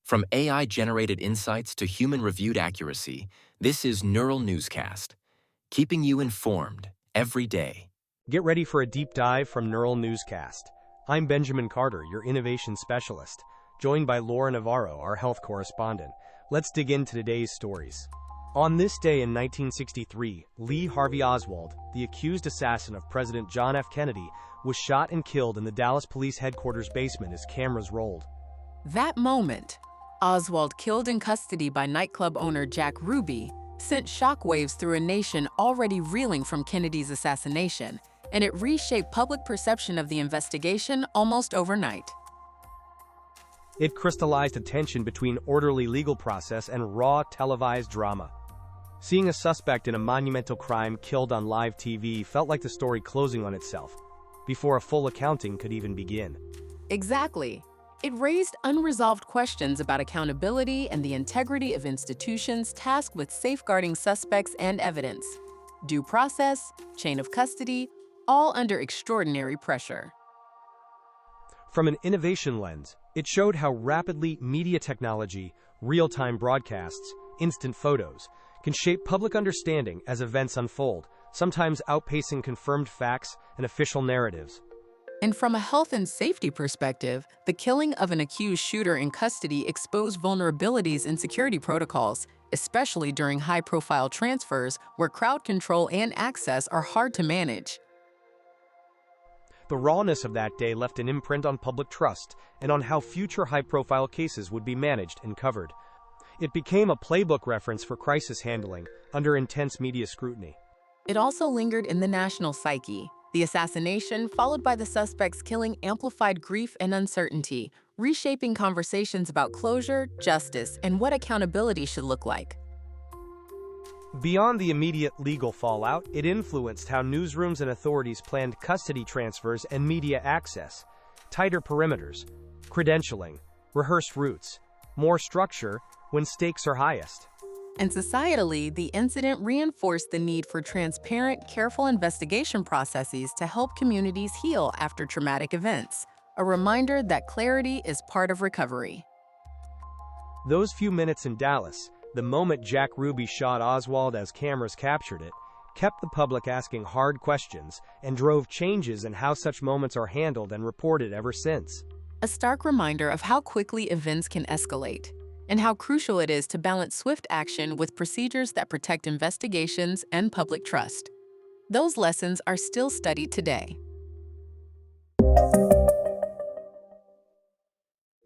From AI-generated insights to human-reviewed accuracy, this is Neural Newscast, keeping you informed every day. Get ready for a deep dive from Neural Newscast. I'm Benjamin Carter, your innovation specialist, joined by Laura Navarro, our health correspondent. Let's dig into today's stories. On this day in 1963, Lee Harvey Oswald, the accused assassin of President John F. Kennedy, was shot and killed in the Dallas Police Headquarters basement as cameras rolled. That moment, Oswald, killed in custody by nightclub owner Jack Ruby, sent shockwaves through a nation already reeling from Kennedy's assassination, and it reshaped public perception of the investigation almost overnight. It crystallized a tension between orderly legal process and raw televised drama. Seeing a suspect in a monumental crime killed on live TV felt like the story closing on itself, before a full accounting could even begin. Exactly. It raised unresolved questions about accountability and the integrity of institutions tasked with safeguarding suspects and evidence. Due process, chain of custody, all under extraordinary pressure. From an innovation lens, it showed how rapidly media technology, real-time broadcasts, instant photos, can shape public understanding as events unfold, sometimes outpacing confirmed facts and official narratives. And from a health and safety perspective, the killing of an accused shooter in custody exposed vulnerabilities in security protocols, especially during high-profile transfers where crowd control and access are hard to manage. The rawness of that day left an imprint on public trust and on how future high-profile cases would be managed and covered. It became a playbook reference for crisis handling under intense media scrutiny. It also lingered in the national psyche. The assassination, followed by the suspect's killing, amplified grief and uncertainty, reshaping conversations about closure, justice, and what accountability should look like. Beyond the immediate legal fallout, it influenced how newsrooms and authorities planned custody transfers and media access. Tighter perimeters, credentialing, rehearsed routes, more structure when stakes are highest. And societally, the incident reinforced the need for transparent, careful investigation processes to help communities heal after traumatic events, a reminder that clarity is part of recovery. Those few minutes in Dallas, the moment Jack Ruby shot Oswald as cameras captured it, kept the public asking hard questions and drove changes in how such moments are handled and reported ever since. A stark reminder of how quickly events can escalate, and how crucial it is to balance swift action with procedures that protect investigations and public trust. Those lessons are still studied today.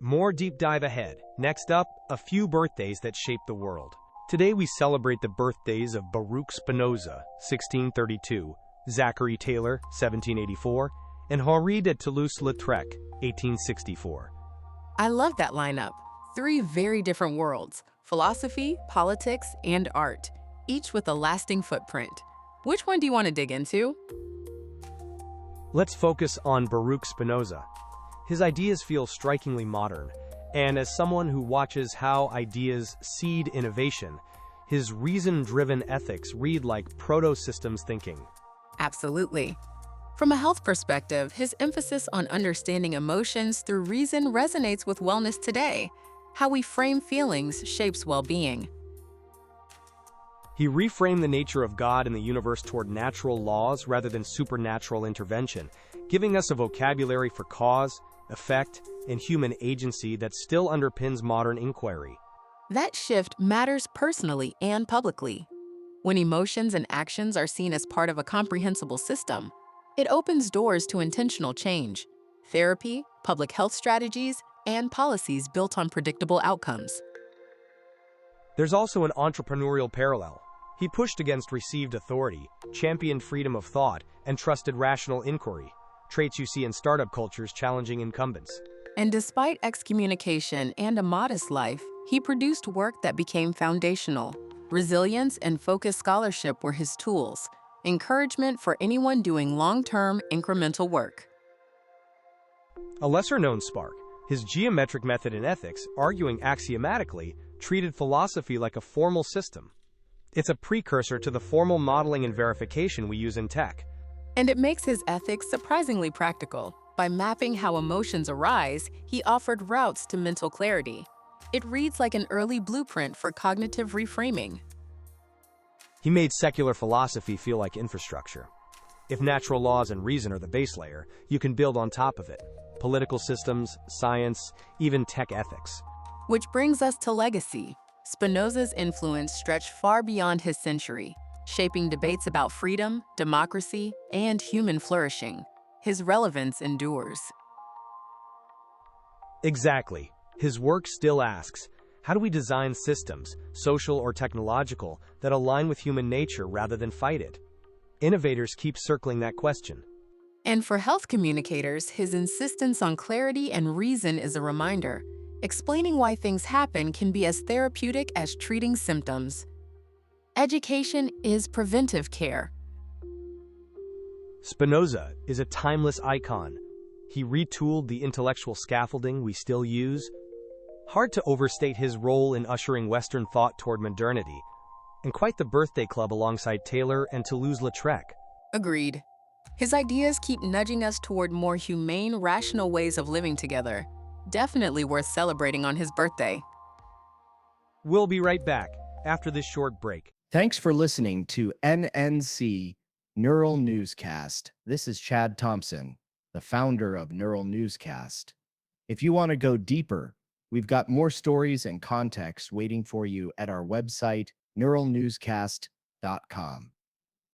More deep dive ahead. Next up, a few birthdays that shaped the world. Today we celebrate the birthdays of Baruch Spinoza, 1632, Zachary Taylor, 1784, and Henri de Toulouse-Lautrec, 1864. I love that lineup. Three very different worlds: philosophy, politics, and art, each with a lasting footprint. Which one do you want to dig into? Let's focus on Baruch Spinoza. His ideas feel strikingly modern, and as someone who watches how ideas seed innovation, his reason-driven ethics read like proto-systems thinking. Absolutely. From a health perspective, his emphasis on understanding emotions through reason resonates with wellness today. How we frame feelings shapes well-being. He reframed the nature of God and the universe toward natural laws rather than supernatural intervention, giving us a vocabulary for cause, effect, and human agency that still underpins modern inquiry. That shift matters personally and publicly. When emotions and actions are seen as part of a comprehensible system, it opens doors to intentional change, therapy, public health strategies, and policies built on predictable outcomes. There's also an entrepreneurial parallel. He pushed against received authority, championed freedom of thought, and trusted rational inquiry, traits you see in startup cultures challenging incumbents. And despite excommunication and a modest life, he produced work that became foundational. Resilience and focused scholarship were his tools, encouragement for anyone doing long-term, incremental work. A lesser-known spark, his geometric method in ethics, arguing axiomatically, treated philosophy like a formal system. It's a precursor to the formal modeling and verification we use in tech. And it makes his ethics surprisingly practical. By mapping how emotions arise, he offered routes to mental clarity. It reads like an early blueprint for cognitive reframing. He made secular philosophy feel like infrastructure. If natural laws and reason are the base layer, you can build on top of it. Political systems, science, even tech ethics. Which brings us to legacy. Spinoza's influence stretched far beyond his century, shaping debates about freedom, democracy, and human flourishing. His relevance endures. Exactly. His work still asks, how do we design systems, social or technological, that align with human nature rather than fight it? Innovators keep circling that question. And for health communicators, his insistence on clarity and reason is a reminder. Explaining why things happen can be as therapeutic as treating symptoms. Education is preventive care. Spinoza is a timeless icon. He retooled the intellectual scaffolding we still use. Hard to overstate his role in ushering Western thought toward modernity, and quite the birthday club alongside Taylor and Toulouse-Lautrec. Agreed. His ideas keep nudging us toward more humane, rational ways of living together. Definitely worth celebrating on his birthday. We'll be right back after this short break. Thanks for listening to NNC Neural Newscast. This is Chad Thompson, the founder of Neural Newscast. If you want to go deeper, we've got more stories and context waiting for you at our website, neuralnewscast.com.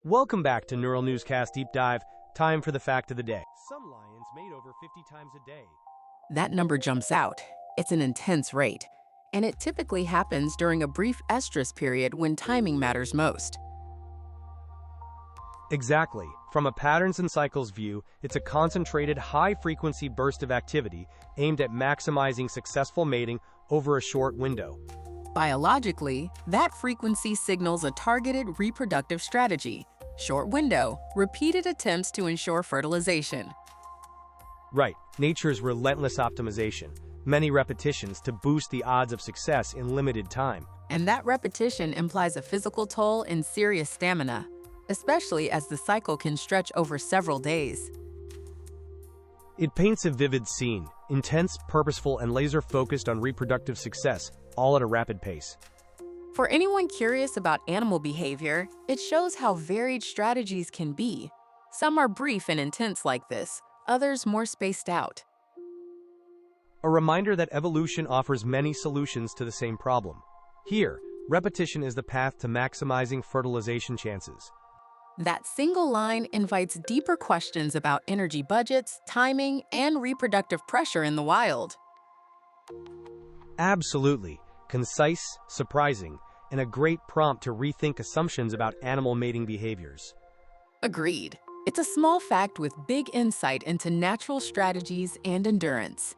Welcome back to Neural Newscast Deep Dive. Time for the fact of the day. Some lions mate over 50 times a day. That number jumps out. It's an intense rate, and it typically happens during a brief estrus period when timing matters most. Exactly. From a patterns and cycles view, it's a concentrated, high-frequency burst of activity aimed at maximizing successful mating over a short window. Biologically, that frequency signals a targeted reproductive strategy. Short window, repeated attempts to ensure fertilization. Right, nature's relentless optimization. Many repetitions to boost the odds of success in limited time. And that repetition implies a physical toll and serious stamina, especially as the cycle can stretch over several days. It paints a vivid scene, intense, purposeful, and laser-focused on reproductive success, all at a rapid pace. For anyone curious about animal behavior, it shows how varied strategies can be. Some are brief and intense like this, others more spaced out. A reminder that evolution offers many solutions to the same problem. Here, repetition is the path to maximizing fertilization chances. That single line invites deeper questions about energy budgets, timing, and reproductive pressure in the wild. Absolutely. Concise, surprising, and a great prompt to rethink assumptions about animal mating behaviors. Agreed. It's a small fact with big insight into natural strategies and endurance.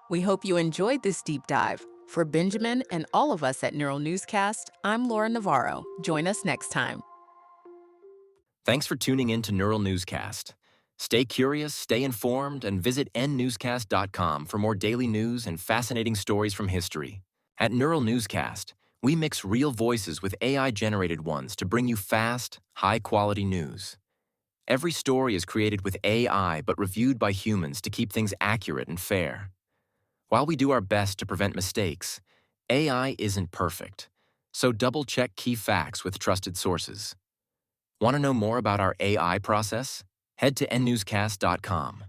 We hope you enjoyed this deep dive. For Benjamin and all of us at Neural Newscast, I'm Laura Navarro. Join us next time. Thanks for tuning in to Neural Newscast. Stay curious, stay informed, and visit nnewscast.com for more daily news and fascinating stories from history. At Neural Newscast, we mix real voices with AI-generated ones to bring you fast, high-quality news. Every story is created with AI but reviewed by humans to keep things accurate and fair. While we do our best to prevent mistakes, AI isn't perfect, so double-check key facts with trusted sources. Want to know more about our AI process? Head to nnewscast.com.